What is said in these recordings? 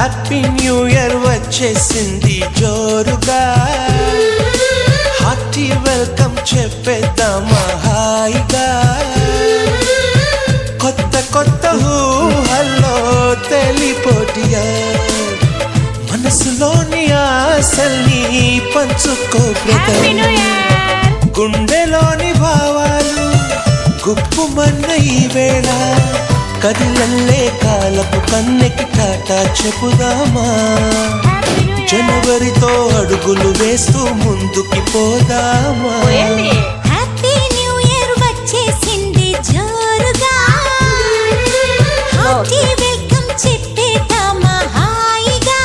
Happy new year వచ్చేసింది జోరుగా, hearty welcome చెప్పేద్దామా హాయిగా. కొత్త కొత్త ఊహల్లో తెలిపోటియా, మనసులోని ఆశల్ని పంచుకో బ్రదర్. గుండెలోని భావాలు గుప్పుమన్న ఈ వేళ, కదిలల్లే కాలపు కన్నెకి టాటా చెప్పుదామా. జనవరితో అడుగులు వేస్తూ ముందుకి పోదామా. హ్యాపీ న్యూ ఇయర్ వచ్చేసింది జోరుగా, హార్టీ వెల్కమ్ చెప్పేద్దామా హాయిగా.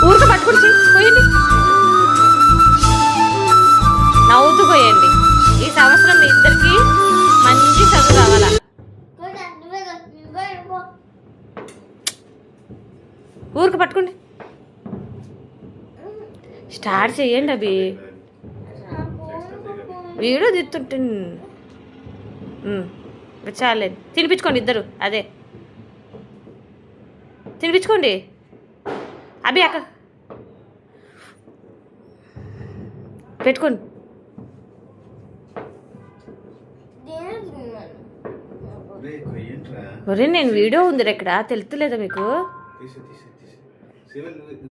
ఊరిక పట్టుకుని పోయండి, నవ్వుతూ పోయండి. ఈ సంవత్సరం మీ ఇద్దరికి మంచి చదువు కావాలా. ఊరికి పట్టుకోండి, స్టార్ట్ చేయండి. అవి వీడియో తీస్తుంటే చాలేదు. తినిపించుకోండి ఇద్దరు, అదే తినిపించుకోండి. అభి అక్క పెట్టుకోండి. ఒరే నేను వీడియో ఉందిరా ఇక్కడ, తెలుస్తలేదా మీకు?